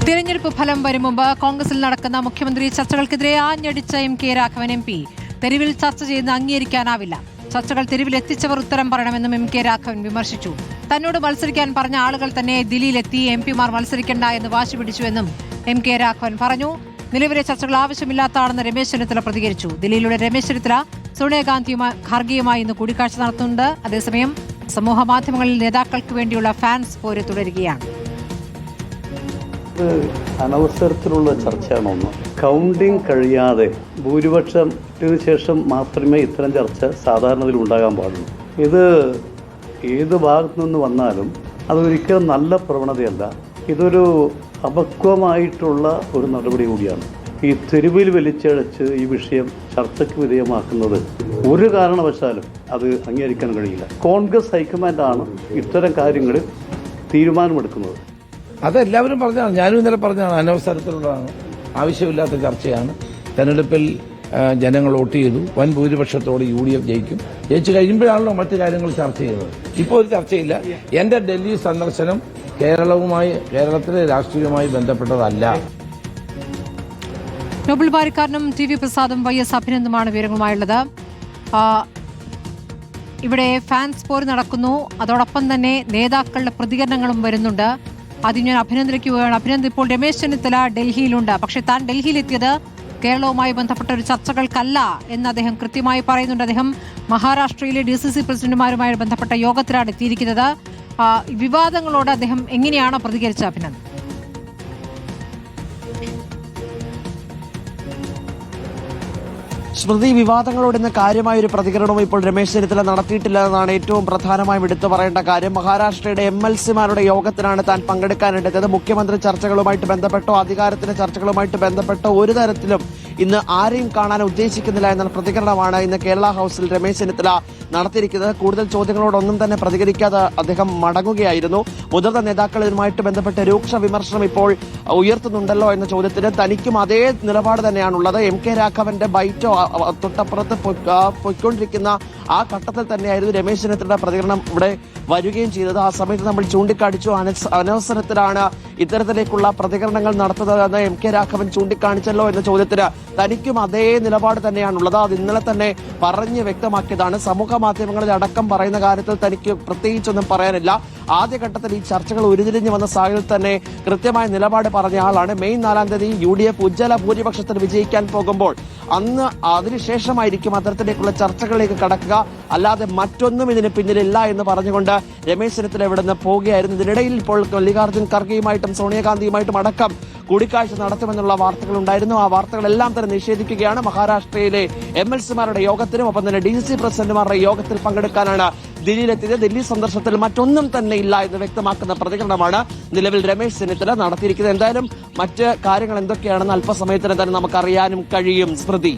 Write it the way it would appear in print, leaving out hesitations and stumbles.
തിരഞ്ഞെടുപ്പ് ഫലം വരും മുമ്പ് കോൺഗ്രസിൽ നടക്കുന്ന മുഖ്യമന്ത്രി ചർച്ചകൾക്കെതിരെ ആഞ്ഞടിച്ച MK രാഘവൻ MP. തെരുവിൽ ചർച്ച ചെയ്യുന്ന അംഗീകരിക്കാനാവില്ല. ചർച്ചകൾ തെരുവിലെത്തിച്ചവർ ഉത്തരം പറയണമെന്നും MK രാഘവൻ വിമർശിച്ചു. തന്നോട് മത്സരിക്കാൻ പറഞ്ഞ ആളുകൾ തന്നെ ദില്ലിയിലെത്തി MP മാർ മത്സരിക്കേണ്ട എന്ന് വാശി പിടിച്ചുവെന്നും MK രാഘവൻ പറഞ്ഞു. നിലവിലെ ചർച്ചകൾ ആവശ്യമില്ലാത്തതാണെന്ന് രമേശ് ചെന്നിത്തല പ്രതികരിച്ചു. ദില്ലിയിലൂടെ രമേശ് ചെന്നിത്തല ഖാർഗെയുമായി ഇന്ന് കൂടിക്കാഴ്ച നടത്തുന്നുണ്ട്. അതേസമയം സമൂഹ മാധ്യമങ്ങളിൽ നേതാക്കൾക്ക് വേണ്ടിയുള്ള ഫാൻസ് പോര് തുടരുകയാണ്. അനവസരത്തിലുള്ള ചർച്ചയാണ് ഒന്ന്. കൗണ്ടിങ് കഴിയാതെ ഭൂരിപക്ഷത്തിന് ശേഷം മാത്രമേ ഇത്തരം ചർച്ച സാധാരണയിൽ ഉണ്ടാകാൻ പാടുള്ളൂ. ഇത് ഏത് ഭാഗത്തു നിന്ന് വന്നാലും അതൊരിക്കലും നല്ല പ്രവണതയല്ല. ഇതൊരു അപക്വമായിട്ടുള്ള ഒരു നടപടി കൂടിയാണ്. ഈ തെരുവിൽ വലിച്ചഴച്ച് ഈ വിഷയം ചർച്ചയ്ക്ക് വിധേയമാക്കുന്നത് ഒരു കാരണവശാലും അത് അംഗീകരിക്കാൻ കഴിയില്ല. കോൺഗ്രസ് ഹൈക്കമാൻഡാണ് ഇത്തരം കാര്യങ്ങളിൽ തീരുമാനമെടുക്കുന്നത്. അതെല്ലാവരും പറഞ്ഞാണ്, ഞാനും ഇന്നലെ പറഞ്ഞാണ്. അനവസരത്തിലുള്ളതാണ്, ആവശ്യമില്ലാത്ത ചർച്ചയാണ്. തെരഞ്ഞെടുപ്പിൽ ജനങ്ങൾ വോട്ട് ചെയ്തു, വൻ ഭൂരിപക്ഷത്തോട് UDF ജയിക്കും. ജയിച്ചു കഴിയുമ്പോഴാണല്ലോ മറ്റു കാര്യങ്ങൾ ചർച്ച ചെയ്യുന്നത്. ഇപ്പോൾ ഒരു ചർച്ചയില്ല. എന്റെ ഡൽഹി സന്ദർശനം കേരളത്തിലെ രാഷ്ട്രീയവുമായി ബന്ധപ്പെട്ടതല്ല. നോബൽ ബാരിക്കാരനും TV പ്രസാദും YS അഭിനന്ദുമാണ് വിവരങ്ങളുമായുള്ളത്. ഇവിടെ ഫാൻസ് പോര് നടക്കുന്നു. അതോടൊപ്പം തന്നെ നേതാക്കളുടെ പ്രതികരണങ്ങളും വരുന്നുണ്ട്. ആദ്യം ഞാൻ അഭിനന്ദിക്കുകയാണ്. അഭിനന്ദ്, ഇപ്പോൾ രമേശ് ചെന്നിത്തല ഡൽഹിയിലുണ്ട്. പക്ഷേ താൻ ഡൽഹിയിലെത്തിയത് കേരളവുമായി ബന്ധപ്പെട്ട ഒരു ചർച്ചകൾക്കല്ല എന്ന് അദ്ദേഹം കൃത്യമായി പറയുന്നുണ്ട്. അദ്ദേഹം മഹാരാഷ്ട്രയിലെ DCC പ്രസിഡന്റുമാരുമായി ബന്ധപ്പെട്ട യോഗത്തിലാണ് എത്തിയിരിക്കുന്നത്. വിവാദങ്ങളോട് അദ്ദേഹം എങ്ങനെയാണ് പ്രതികരിച്ചത് അഭിനന്ദ്? സ്മൃതി, വിവാദങ്ങളോട് ഇന്ന് കാര്യമായൊരു പ്രതികരണവും ഇപ്പോൾ രമേശ് ചെന്നിത്തല നടത്തിയിട്ടില്ല എന്നതാണ് ഏറ്റവും പ്രധാനമായും എടുത്തു പറയേണ്ട കാര്യം. മഹാരാഷ്ട്രയുടെ MLC-മാരുടെ യോഗത്തിനാണ് താൻ പങ്കെടുക്കാനെടുത്തത്. മുഖ്യമന്ത്രി ചർച്ചകളുമായിട്ട് ബന്ധപ്പെട്ടോ അധികാരത്തിന്റെ ചർച്ചകളുമായിട്ട് ബന്ധപ്പെട്ടോ ഒരു തരത്തിലും ഇന്ന് ആരെയും കാണാൻ ഉദ്ദേശിക്കുന്നില്ല എന്ന പ്രതികരണമാണ് ഇന്ന് കേരള ഹൌസിൽ രമേശ് ചെന്നിത്തല നടത്തിയിരിക്കുന്നത്. കൂടുതൽ ചോദ്യങ്ങളോടൊന്നും തന്നെ പ്രതികരിക്കാതെ അദ്ദേഹം മടങ്ങുകയായിരുന്നു. മുതിർന്ന നേതാക്കൾ ഇതുമായിട്ട് ബന്ധപ്പെട്ട് രൂക്ഷ വിമർശനം ഇപ്പോൾ ഉയർത്തുന്നുണ്ടല്ലോ എന്ന ചോദ്യത്തിന് തനിക്കും അതേ നിലപാട് തന്നെയാണുള്ളത്. MK രാഘവന്റെ ബൈറ്റോ തൊട്ടപ്പുറത്ത് പൊയ്ക്കൊണ്ടിരിക്കുന്ന ആ ഘട്ടത്തിൽ തന്നെയായിരുന്നു രമേശ് ചെന്നിത്തലയുടെ പ്രതികരണം ഇവിടെ വരികയും ചെയ്തത്. ആ സമയത്ത് നമ്മൾ ചൂണ്ടിക്കാണിച്ചു, അനവസരത്തിലാണ് ഇത്തരത്തിലേക്കുള്ള പ്രതികരണങ്ങൾ നടത്തുന്നതെന്ന് MK രാഘവൻ ചൂണ്ടിക്കാണിച്ചല്ലോ എന്ന ചോദ്യത്തിന് തനിക്കും അതേ നിലപാട് തന്നെയാണുള്ളത്. അത് ഇന്നലെ തന്നെ പറഞ്ഞ് വ്യക്തമാക്കിയതാണ്. സമൂഹ മാധ്യമങ്ങളിൽ അടക്കം പറയുന്ന കാര്യത്തിൽ തനിക്ക് പ്രത്യേകിച്ചൊന്നും പറയാനില്ല. ആദ്യഘട്ടത്തിൽ ഈ ചർച്ചകൾ ഉരുതിരിഞ്ഞു വന്ന സാഹചര്യത്തിൽ തന്നെ കൃത്യമായ നിലപാട് പറഞ്ഞ ആളാണ്. മെയ് 4-ാം തീയതി UDF ഉജ്ജ്വല ഭൂരിപക്ഷത്തിൽ വിജയിക്കാൻ പോകുമ്പോൾ അന്ന് അതിനുശേഷമായിരിക്കും അത്തരത്തിലേക്കുള്ള ചർച്ചകളിലേക്ക് കടക്കുക, അല്ലാതെ മറ്റൊന്നും ഇതിന് പിന്നിലില്ല എന്ന് പറഞ്ഞുകൊണ്ട് രമേശ് ചെന്നിത്തല ഇവിടെ നിന്ന് പോവുകയായിരുന്നു. ഇതിനിടയിൽ ഇപ്പോൾ മല്ലികാർജ്ജുൻ ഖർഗെയുമായിട്ടും സോണിയാഗാന്ധിയുമായിട്ടും അടക്കം കൂടിക്കാഴ്ച നടത്തുമെന്നുള്ള വാർത്തകൾ ഉണ്ടായിരുന്നു. ആ വാർത്തകളെല്ലാം തന്നെ നിഷേധിക്കുകയാണ്. മഹാരാഷ്ട്രയിലെ MLC-മാരുടെ യോഗത്തിനും ഒപ്പം തന്നെ DCC പ്രസിഡന്റുമാരുടെ യോഗത്തിൽ പങ്കെടുക്കാനാണ് ദില്ലിയിലെത്തിയത്. ദില്ലി സന്ദർശനത്തിൽ മറ്റൊന്നും തന്നെ ഇല്ല എന്ന് വ്യക്തമാക്കുന്ന പ്രതികരണമാണ് നിലവിൽ രമേശ് ചെന്നിത്തല നടത്തിയിരിക്കുന്നത്. എന്തായാലും മറ്റ് കാര്യങ്ങൾ എന്തൊക്കെയാണെന്ന് അല്പസമയത്തിന് തന്നെ നമുക്കറിയാനും കഴിയും. സ്മൃതി.